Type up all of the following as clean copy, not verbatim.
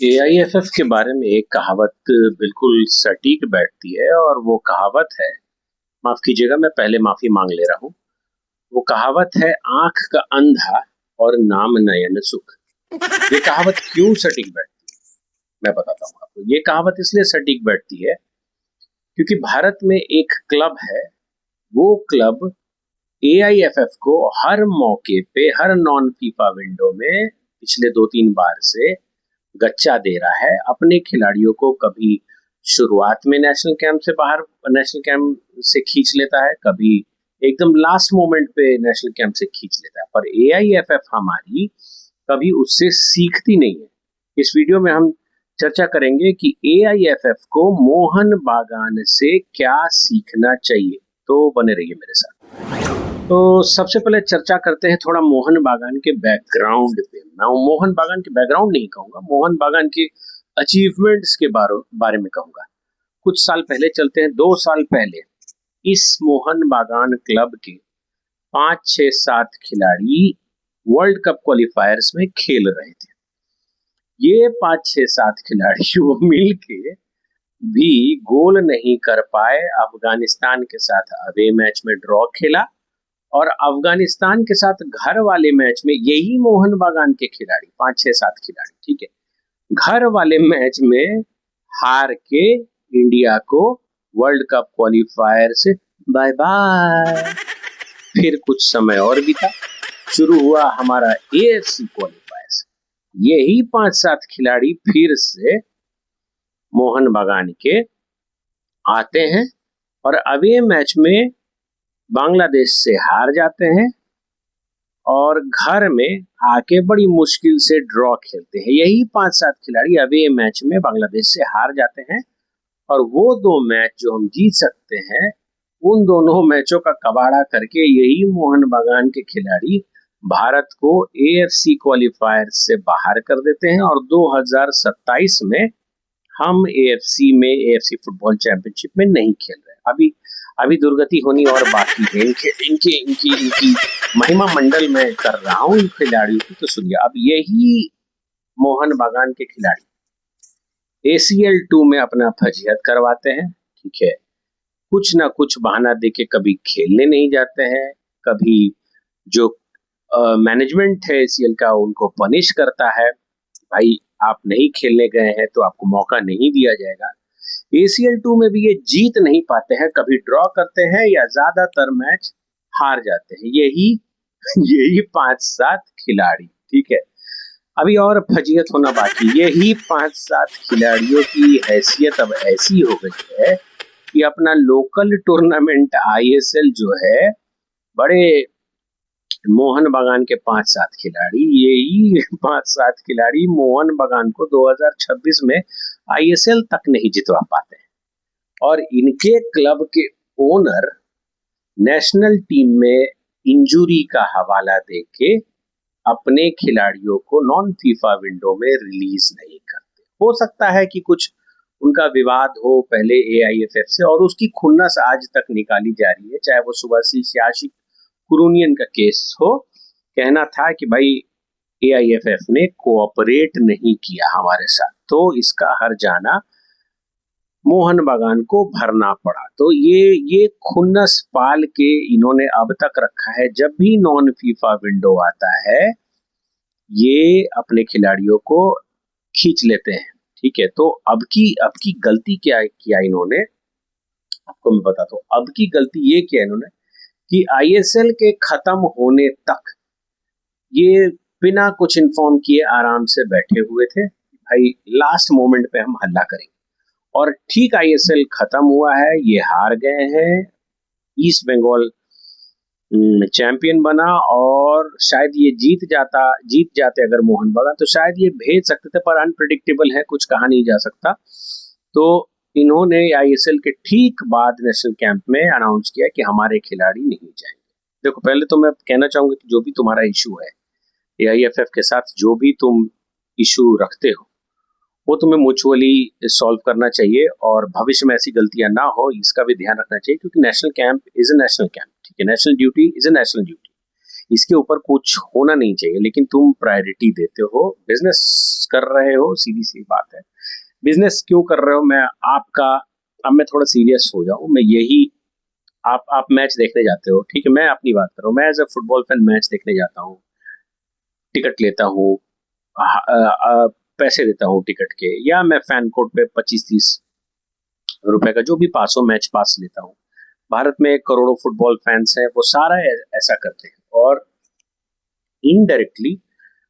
AIFF के बारे में एक कहावत बिल्कुल सटीक बैठती है और वो कहावत है। माफ कीजिएगा, मैं पहले माफी मांग ले रहा हूँ। वो कहावत है, आंख का अंधा और नाम नयन सुख। ये कहावत क्यों सटीक बैठती है मैं बताता हूँ आपको। ये कहावत इसलिए सटीक बैठती है क्योंकि भारत में एक क्लब है। वो क्लब एआईएफएफ को हर मौके पे, हर नॉन फीफा विंडो में पिछले 2-3 बार से गच्चा दे रहा है अपने खिलाड़ियों को। कभी शुरुआत में नेशनल कैंप से बाहर, नेशनल कैंप से खींच लेता है, कभी एकदम लास्ट मोमेंट पे नेशनल कैंप से खींच लेता है, पर एआईएफएफ हमारी कभी उससे सीखती नहीं है। इस वीडियो में हम चर्चा करेंगे कि एआईएफएफ को मोहन बागान से क्या सीखना चाहिए। तो बने रहिए मेरे साथ। तो सबसे पहले चर्चा करते हैं थोड़ा मोहन बागान के बैकग्राउंड पे। मैं मोहन बागान के बैकग्राउंड नहीं कहूंगा, मोहन बागान के अचीवमेंट्स के बारे में कहूंगा। कुछ साल पहले चलते हैं, 2 साल पहले इस मोहन बागान क्लब के 5, 6, 7 खिलाड़ी वर्ल्ड कप क्वालिफायर्स में खेल रहे थे। ये 5, 6, 7 खिलाड़ी वो मिल के भी गोल नहीं कर पाए। अफगानिस्तान के साथ अवे मैच में ड्रॉ खेला और अफगानिस्तान के साथ घर वाले मैच में यही मोहन बागान के खिलाड़ी 5, 6, 7 खिलाड़ी, ठीक है, घर वाले मैच में हार के इंडिया को वर्ल्ड कप क्वालिफायर से बाय बाय। फिर कुछ समय और बीता, शुरू हुआ हमारा एएफसी क्वालिफायर। यही 5, 7 खिलाड़ी फिर से मोहन बागान के आते हैं और अवे मैच में बांग्लादेश से हार जाते हैं और घर में आके बड़ी मुश्किल से ड्रॉ खेलते हैं। यही 5, 7 खिलाड़ी अवे मैच में बांग्लादेश से हार जाते हैं और वो 2 मैच जो हम जीत सकते हैं, उन दोनों मैचों का कबाड़ा करके यही मोहन बागान के खिलाड़ी भारत को एएफसी क्वालिफायर से बाहर कर देते हैं और 2027 में हम एएफसी फुटबॉल चैंपियनशिप में नहीं खेल रहे। अभी दुर्गति होनी और बाकी है। इनकी इनकी इनकी महिमा मंडल में कर रहा हूं इन खिलाड़ियों की। तो सुनिए, अब यही मोहन बागान के खिलाड़ी एसीएल 2 में अपना फजीहत करवाते हैं, ठीक है। कुछ ना कुछ बहाना देके कभी खेलने नहीं जाते हैं, कभी जो मैनेजमेंट है एसीएल का उनको पनिश करता है, भाई आप नहीं खेलने गए हैं तो आपको मौका नहीं दिया जाएगा। एसीएल 2 में भी ये जीत नहीं पाते हैं, कभी ड्रॉ करते हैं या ज्यादातर मैच हार जाते हैं। यही यही 5, 7 खिलाड़ी, ठीक है। अभी और फजीहत होना बाकी। यही 5, 7 खिलाड़ियों की हैसियत अब ऐसी हो गई है कि अपना लोकल टूर्नामेंट आईएसएल जो है, बड़े मोहन बागान के 5, 7 खिलाड़ी, यही 5, 7 खिलाड़ी मोहन बागान को 2026 में आईएसएल तक नहीं जितवा पाते हैं। और इनके क्लब के ओनर नेशनल टीम में इंजुरी का हवाला देके अपने खिलाड़ियों को नॉन फीफा विंडो में रिलीज नहीं करते। हो सकता है कि कुछ उनका विवाद हो पहले एआईएफएफ से, और उसकी खुन्नस आज तक निकाली जा रही है, चाहे वो सुभाषिष याशिक कुरूनियन का केस हो। कहना था कि भाई एआईएफएफ ने कोऑपरेट नहीं किया हमारे साथ, तो इसका हर जाना मोहन बागान को भरना पड़ा। तो ये खुन्नस पाल के इन्होंने अब तक रखा है। जब भी नॉन फीफा विंडो आता है, ये अपने खिलाड़ियों को खींच लेते हैं, ठीक है। तो अब की गलती क्या किया इन्होंने, आपको मैं बताता हूँ। अब की गलती ये किया इन्होंने कि आईएसएल के खत्म होने तक ये बिना कुछ इन्फॉर्म किए आराम से बैठे हुए थे, भाई लास्ट मोमेंट पे हम हल्ला करेंगे। और ठीक आईएसएल खत्म हुआ है, ये हार गए हैं, ईस्ट बंगाल चैंपियन बना, और शायद ये जीत जाते अगर मोहन बागान, तो शायद ये भेज सकते थे, पर अनप्रेडिक्टेबल है, कुछ कहा नहीं जा सकता। तो इन्होंने आईएसएल के ठीक बाद नेशनल कैंप में अनाउंस किया कि हमारे खिलाड़ी नहीं जाएंगे। देखो, पहले तो मैं कहना चाहूंगा कि जो भी तुम्हारा इशू है एआईएफएफ के साथ, जो भी तुम इशू रखते हो, वो तुम्हें म्यूचुअली सॉल्व करना चाहिए और भविष्य में ऐसी गलतियां ना हो, इसका भी ध्यान रखना चाहिए, क्योंकि national camp is a national camp, ठीक है। National duty is a national duty. इसके ऊपर कुछ होना नहीं चाहिए, लेकिन तुम प्रायोरिटी देते हो, बिजनेस कर रहे हो, सीधी सी बात है। बिजनेस क्यों कर रहे हो? मैं आपका, अब मैं थोड़ा सीरियस हो जाऊं, मैं यही, आप मैच देखने जाते हो, ठीक है, मैं अपनी बात कर रहा हूँ, मैं as a football fan match देखने जाता हूँ, टिकट लेता हूँ, पैसे देता हूँ टिकट के, या मैं फैन कोड पे 25-30 रुपए का जो भी पास हो मैच पास लेता हूँ। भारत में करोड़ों फुटबॉल फैंस हैं, वो सारा ऐसा करते हैं। और इनडायरेक्टली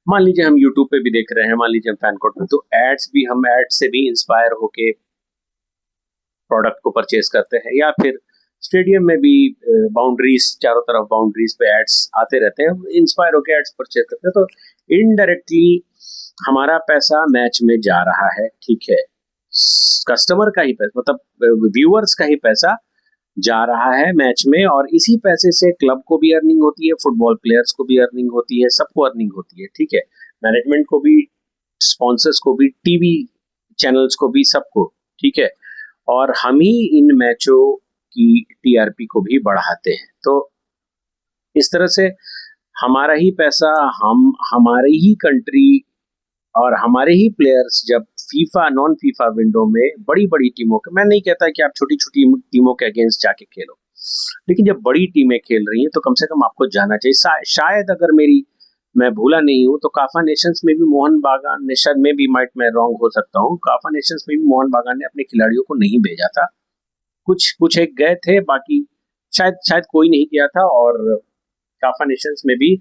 मान लीजिए हम यूट्यूब पे भी देख रहे हैं, मान लीजिए हम फैन कोड पे, तो एड्स भी, हम एड से भी इंस्पायर होके प्रोडक्ट को परचेज करते हैं, या फिर स्टेडियम में भी बाउंड्रीज, चारों तरफ बाउंड्रीज पे एड्स आते रहते हैं, इंस्पायर होके एड्स परचेज करते हैं। तो इनडायरेक्टली हमारा पैसा मैच में जा रहा है, ठीक है, कस्टमर का ही पैसा, मतलब व्यूअर्स का ही पैसा जा रहा है मैच में, और इसी पैसे से क्लब को भी अर्निंग होती है, फुटबॉल प्लेयर्स को भी अर्निंग होती है, सबको अर्निंग होती है, ठीक है, मैनेजमेंट को भी, स्पॉन्सर्स को भी, टीवी चैनल्स को भी, सबको, ठीक है। और हम ही इन मैचों की टीआरपी को भी बढ़ाते हैं। तो इस तरह से हमारा ही पैसा, हम, हमारी ही कंट्री और हमारे ही प्लेयर्स जब फीफा, नॉन फीफा विंडो में बड़ी बड़ी टीमों के, मैं नहीं कहता कि आप छोटी छोटी टीमों के अगेंस्ट जाके खेलो, लेकिन जब बड़ी टीमें खेल रही हैं तो कम से कम आपको जाना चाहिए। शायद अगर मेरी, मैं भूला नहीं हूं तो काफा नेशंस में भी मोहन बागान ने, शायद में भी, माइट मैं रॉन्ग हो सकता हूँ, काफा नेशंस में भी मोहन बागान ने अपने खिलाड़ियों को नहीं भेजा था। कुछ कुछ एक गए थे, बाकी शायद शायद कोई नहीं गया था। और काफा नेशंस में भी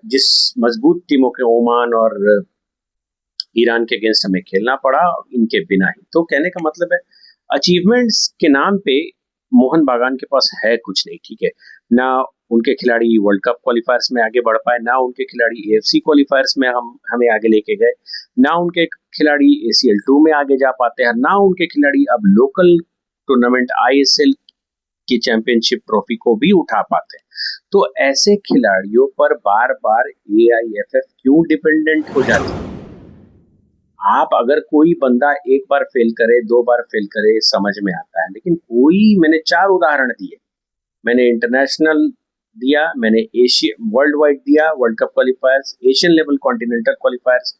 जिस मजबूत टीमों के, ओमान और ईरान के अगेंस्ट हमें खेलना पड़ा, इनके बिना ही। तो कहने का मतलब है, अचीवमेंट्स के नाम पे मोहन बागान के पास है कुछ नहीं, ठीक है, ना उनके खिलाड़ी वर्ल्ड कप क्वालिफायर्स में आगे बढ़ पाए, ना उनके खिलाड़ी एएफसी क्वालिफायर्स में हमें आगे लेके गए, ना उनके खिलाड़ी एसीएल 2 में आगे जा पाते हैं, ना उनके खिलाड़ी अब लोकल टूर्नामेंट आईएसएल की चैंपियनशिप ट्रॉफी को भी उठा पाते हैं। तो ऐसे खिलाड़ियों पर बार बार एआईएफएफ क्यों डिपेंडेंट हो जाती है? आप अगर कोई बंदा एक बार फेल करे, दो बार फेल करे, समझ में आता है, लेकिन कोई, मैंने 4 उदाहरण दिए, मैंने इंटरनेशनल दिया, मैंने एशिया, वर्ल्ड वाइड दिया, world cup क्वालिफायर्स, Asian level continental क्वालिफायर्स,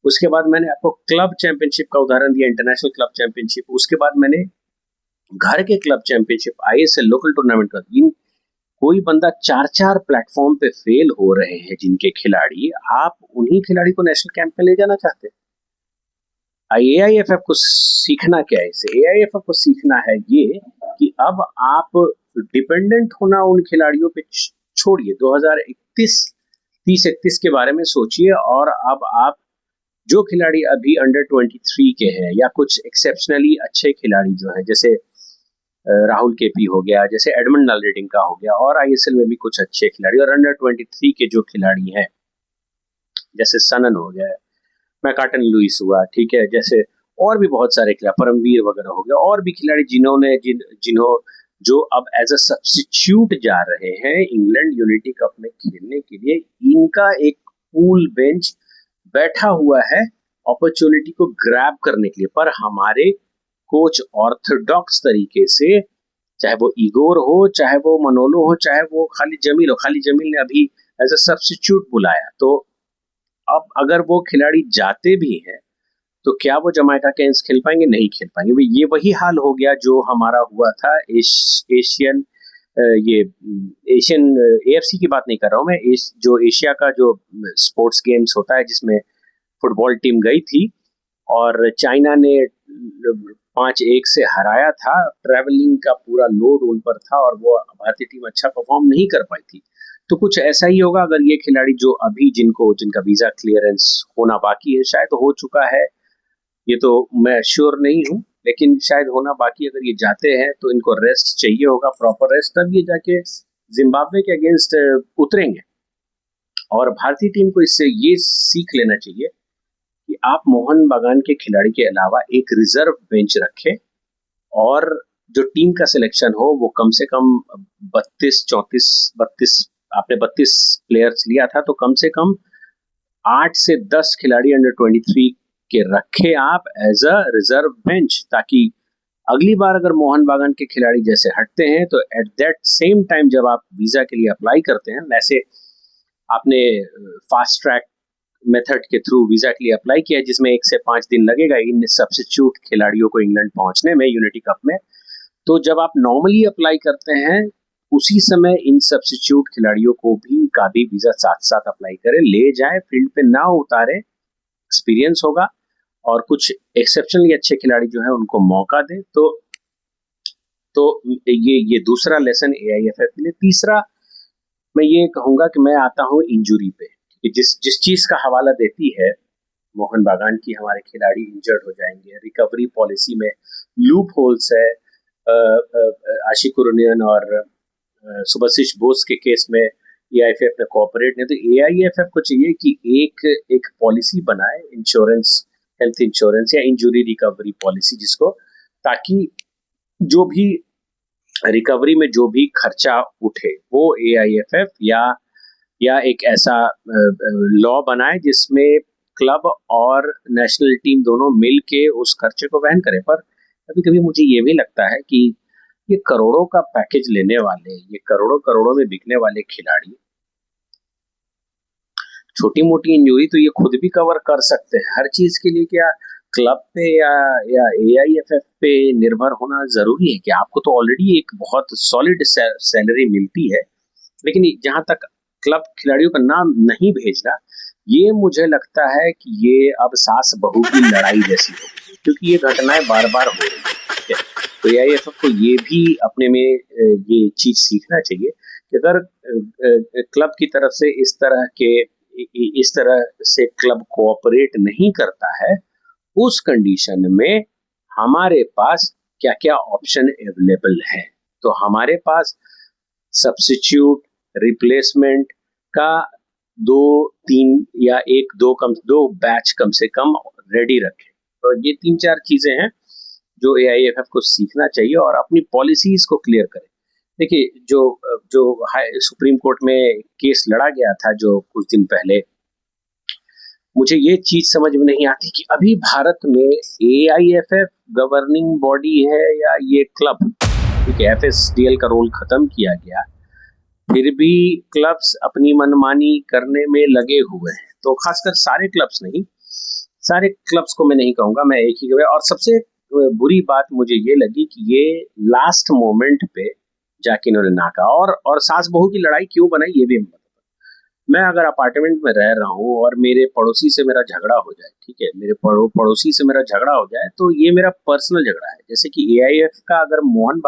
उसके बाद मैंने आपको क्लब चैंपियनशिप का उदाहरण दिया, इंटरनेशनल क्लब चैंपियनशिप, उसके बाद मैंने घर के club championship, ISL local tournament का। इन कोई बंदा 4-4 प्लेटफॉर्म पे फेल हो रहे हैं जिनके खिलाड़ी, आप उन्हीं खिलाड़ी को नेशनल कैंप में ले जाना चाहते हैं? एआईएफएफ को सीखना क्या है इससे? एआईएफएफ को सीखना है ये कि अब आप डिपेंडेंट होना उन खिलाड़ियों पे छोड़िए, 2031, 30-31 के बारे में सोचिए। और अब आप जो खिलाड़ी अभी अंडर 23 के हैं, या कुछ एक्सेप्शनली अच्छे खिलाड़ी जो हैं, जैसे राहुल केपी हो गया, जैसे एडमंड नलरेडिंग का हो गया, और आईएसएल में भी कुछ अच्छे खिलाड़ी, और अंडर 23 के जो खिलाड़ी हैं, जैसे सनन हो गया, मैकाटन लुइस हुआ, ठीक है, जैसे और भी बहुत सारे खिलाड़ी, परमवीर वगैरह हो गया, और भी खिलाड़ी जिन्होंने जिन्हों जो अब एज अ सब्स्टिट्यूट जा रहे हैं इंग्लैंड यूनिटी कप में खेलने के लिए, इनका एक पूल बेंच बैठा हुआ है अपॉर्चुनिटी को ग्रैब करने के लिए। पर हमारे कोच ऑर्थोडॉक्स तरीके से, चाहे वो इगोर हो, चाहे वो मनोलो हो, चाहे वो खालिद जमील हो, खालिद जमील ने अभी एज अ सब्स्टिट्यूट बुलाया, तो अब अगर वो खिलाड़ी जाते भी हैं तो क्या वो जमाइका के अगेंस्ट खेल पाएंगे? नहीं खेल पाएंगे। ये वही हाल हो गया जो हमारा हुआ था एशियन, ये एशियन, एएफसी की बात नहीं कर रहा हूँ मैं, जो एशिया का जो स्पोर्ट्स गेम्स होता है जिसमें फुटबॉल टीम गई थी और चाइना ने 5-1 से हराया था, ट्रैवलिंग का पूरा लोड उन पर था और वो भारतीय टीम अच्छा परफॉर्म नहीं कर पाई थी। तो कुछ ऐसा ही होगा अगर ये खिलाड़ी जो अभी जिनका वीजा क्लियरेंस होना बाकी है, शायद हो चुका है, ये तो मैं श्योर नहीं हूँ, लेकिन शायद होना बाकी, अगर ये जाते हैं तो इनको रेस्ट चाहिए होगा, प्रॉपर रेस्ट, तब ये जाके जिम्बाब्वे के अगेंस्ट उतरेंगे। और भारतीय टीम को इससे ये सीख लेना चाहिए कि आप मोहन बागान के खिलाड़ी के अलावा एक रिजर्व बेंच रखें, और जो टीम का सिलेक्शन हो वो कम से कम 32 आपने 32 प्लेयर्स लिया था, तो कम से कम 8 से 10 खिलाड़ी अंडर 23 के रखे आप एज अ रिजर्व बेंच, ताकि अगली बार अगर मोहन बागान के खिलाड़ी जैसे हटते हैं तो एट दैट सेम टाइम जब आप वीजा के लिए अप्लाई करते हैं, वैसे आपने फास्ट ट्रैक मेथड के थ्रू वीजा के लिए अप्लाई किया जिसमें 1 से 5 दिन लगेगा इन सब्स्टिट्यूट खिलाड़ियों को इंग्लैंड पहुंचने में यूनिटी कप में, तो जब आप नॉर्मली अप्लाई करते हैं उसी समय इन सब्स्टिट्यूट खिलाड़ियों को भी वीजा साथ साथ अप्लाई करें, ले जाए, फील्ड पे ना उतारे, एक्सपीरियंस होगा और कुछ एक्सेप्शनली अच्छे खिलाड़ी जो है उनको मौका दे। तो ये दूसरा लेसन एआईएफएफ के लिए। तीसरा मैं ये कहूंगा कि मैं आता हूँ इंजुरी पे, कि जिस जिस चीज का हवाला देती है मोहन बागान की हमारे खिलाड़ी इंजर्ड हो जाएंगे, रिकवरी पॉलिसी में लूप होल्स है। आशिक कुरुनियन और सुभाशिष बोस के केस में एआईएफएफ ने कोऑपरेट नहीं, तो एआईएफएफ को चाहिए कि एक पॉलिसी बनाए, इंश्योरेंस, हेल्थ इंश्योरेंस या इंजुरी रिकवरी पॉलिसी, जिसको ताकि जो भी रिकवरी में जो भी खर्चा उठे वो एआईएफएफ या एक ऐसा लॉ बनाए जिसमें क्लब और नेशनल टीम दोनों मिल के उस खर्चे को वहन करें। पर कभी कभी मुझे ये भी लगता है कि ये करोड़ों का पैकेज लेने वाले, ये करोड़ों करोड़ों में बिकने वाले खिलाड़ी छोटी मोटी इंजरी तो ये खुद भी कवर कर सकते हैं। हर चीज के लिए क्या क्लब पे या एआईएफएफ पे निर्भर होना जरूरी है? कि आपको तो ऑलरेडी एक बहुत सॉलिड सैलरी मिलती है, लेकिन जहां तक क्लब खिलाड़ियों का नाम नहीं भेजना, ये मुझे लगता है कि ये अब सास बहू की लड़ाई जैसी हो गई, क्योंकि ये घटनाएं बार बार हो रही है। ठीक है, तो एआईएफएफ को ये भी अपने में ये चीज सीखना चाहिए कि अगर क्लब की तरफ से इस तरह से क्लब कोऑपरेट नहीं करता है, उस कंडीशन में हमारे पास क्या क्या ऑप्शन अवेलेबल है। तो हमारे पास सब्स्टिट्यूट, रिप्लेसमेंट का 2 बैच कम से कम रेडी रखें। तो ये 3-4 चीजें हैं जो एआईएफएफ को सीखना चाहिए और अपनी पॉलिसीज को क्लियर करें। देखिए, जो जो सुप्रीम कोर्ट में केस लड़ा गया था जो कुछ दिन पहले, मुझे ये चीज समझ में नहीं आती कि अभी भारत में एआईएफएफ गवर्निंग बॉडी है या ये क्लब, ठीक है, एफएसडीएल का रोल खत्म किया गया, फिर भी क्लब्स अपनी मनमानी करने में लगे हुए हैं। तो खासकर सारे क्लब्स नहीं, सारे क्लब्स को मैं नहीं कहूंगा, मैं एक ही। और सबसे बुरी बात मुझे ये लगी कि ये लास्ट मोमेंट पे जाके इन्होंने नाका, और सास बहू की लड़ाई क्यों बनाई ये भी। मैं अगर अपार्टमेंट में रह रहा हूँ और मेरे पड़ोसी से मेरा झगड़ा हो जाए, ठीक है, मेरे पड़ोसी से मेरा झगड़ा हो जाए, तो ये मेरा पर्सनल झगड़ा है। जैसे कि एआईएफ का अगर मोहन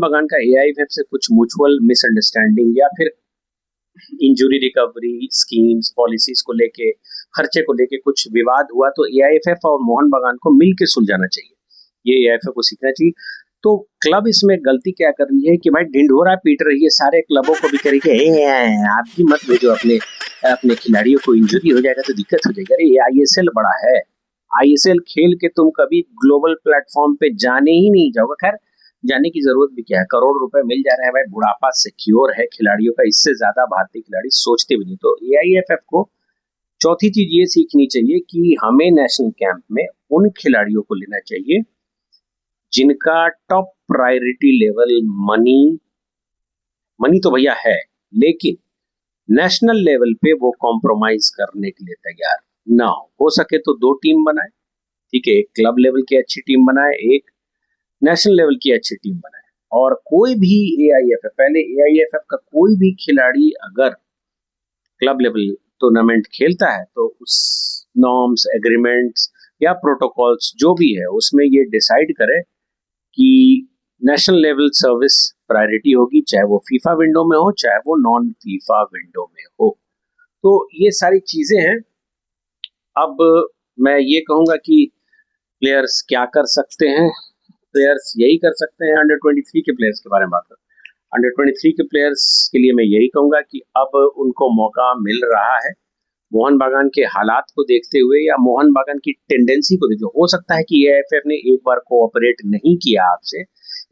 बागान का एआईएफ से कुछ म्यूचुअल मिसअंडरस्टैंडिंग या फिर इंजुरी रिकवरी स्कीम्स, पॉलिसीज को लेके, खर्चे को लेके कुछ विवाद हुआ, तो एआईएफ और मोहन बागान को मिलकर सुलझाना चाहिए। ये एआईएफ को सीखना चाहिए। तो क्लब इसमें गलती क्या कर रही है कि भाई ढिंढोरा पीट रही है, सारे क्लबों को भी करी कि आप भी मत भेजो अपने खिलाड़ियों को, इंजरी हो जाएगा तो दिक्कत हो जाएगी। अरे ये आईएसएल बड़ा है, आईएसएल खेल के तुम कभी ग्लोबल प्लेटफॉर्म पे जाने ही नहीं जाओगे। खैर, जाने की जरूरत भी क्या है, करोड़ रुपए मिल जा रहे हैं भाई, बुढ़ापा सिक्योर है खिलाड़ियों का, इससे ज्यादा भारतीय खिलाड़ी सोचते भी नहीं। तो एआईएफएफ को चौथी चीज ये सीखनी चाहिए कि हमें नेशनल कैंप में उन खिलाड़ियों को लेना चाहिए जिनका टॉप प्रायोरिटी लेवल मनी तो भैया है, लेकिन नेशनल लेवल पे वो कॉम्प्रोमाइज करने के लिए तैयार ना हो सके तो 2 टीम बनाए, ठीक है, एक क्लब लेवल की अच्छी टीम बनाए, एक नेशनल लेवल की अच्छी टीम बनाए। और कोई भी एआईएफएफ, पहले एआईएफएफ का कोई भी खिलाड़ी अगर क्लब लेवल टूर्नामेंट खेलता है तो उस नॉर्म्स, एग्रीमेंट्स या प्रोटोकॉल्स जो भी है उसमें ये डिसाइड करे कि नेशनल लेवल सर्विस प्रायोरिटी होगी, चाहे वो फीफा विंडो में हो चाहे वो नॉन फीफा विंडो में हो। तो ये सारी चीजें हैं। अब मैं ये कहूंगा कि प्लेयर्स क्या कर सकते हैं, प्लेयर्स यही कर सकते हैं। अंडर 23 के प्लेयर्स के बारे में बात करें, अंडर 23 के प्लेयर्स के लिए मैं यही कहूंगा कि अब उनको मौका मिल रहा है। मोहन बागान के हालात को देखते हुए या मोहन बागान की टेंडेंसी को देखते हुए, हो सकता है कि एआईएफएफ ने एक बार कोऑपरेट नहीं किया आपसे,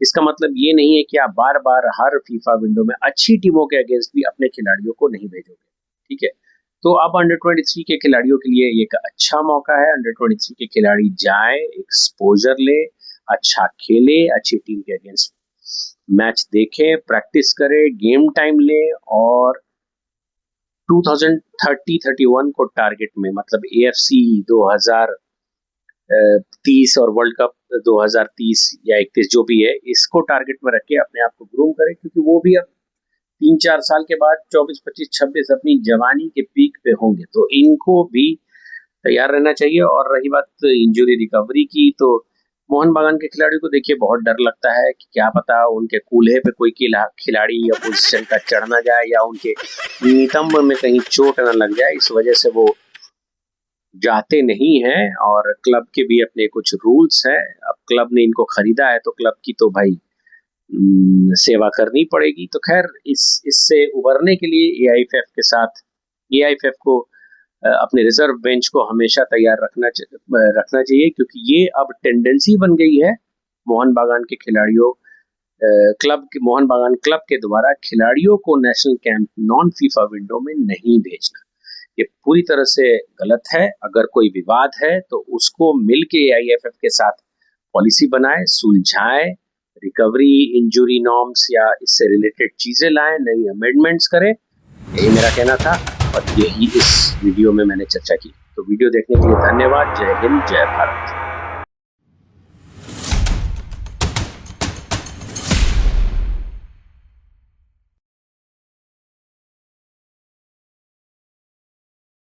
इसका मतलब ये नहीं है कि आप बार बार हर फीफा विंडो में अच्छी टीमों के अगेंस्ट भी अपने खिलाड़ियों को नहीं भेजोगे, ठीक है। तो अब अंडर 23 के खिलाड़ियों के लिए एक अच्छा मौका है, अंडर 23 के खिलाड़ी जाएं, एक्सपोजर ले, अच्छा खेले, अच्छी टीम के अगेंस्ट मैच देखे, प्रैक्टिस करे, गेम टाइम ले और 2030-31 को टारगेट में, मतलब एएफसी 2030 और वर्ल्ड कप 2030 या 31 जो भी है, इसको टारगेट में रख के अपने आप को ग्रूम करे, क्योंकि वो भी अब 3-4 साल के बाद 24-25-26 अपनी जवानी के पीक पे होंगे, तो इनको भी तैयार रहना चाहिए। और रही बात इंजरी रिकवरी की, तो मोहन बागान के खिलाड़ी को देखिए बहुत डर लगता है कि क्या पता उनके कूल्हे पे कोई खिलाड़ी या पोजीशन का चढ़ ना जाए या उनके नितंब में कहीं चोट न लग जाए, इस वजह से वो जाते नहीं हैं। और क्लब के भी अपने कुछ रूल्स हैं, अब क्लब ने इनको खरीदा है तो क्लब की तो भाई सेवा करनी पड़ेगी। तो खैर इससे उबरने के लिए एआईएफएफ को अपने रिजर्व बेंच को हमेशा तैयार रखना चाहिए, क्योंकि ये अब टेंडेंसी बन गई है मोहन बागान के खिलाड़ियों मोहन बागान क्लब के द्वारा खिलाड़ियों को national camp non FIFA window में नहीं भेजना। ये पूरी तरह से गलत है। अगर कोई विवाद है तो उसको मिलके एआईएफएफ के साथ पॉलिसी बनाए, सुलझाए, रिकवरी, इंजुरी नॉर्म्स या इससे रिलेटेड चीजें लाएं, नई अमेंडमेंट्स करें। यही मेरा कहना था और यही इस वीडियो में मैंने चर्चा की। तो वीडियो देखने के लिए धन्यवाद। जय हिंद, जय भारत।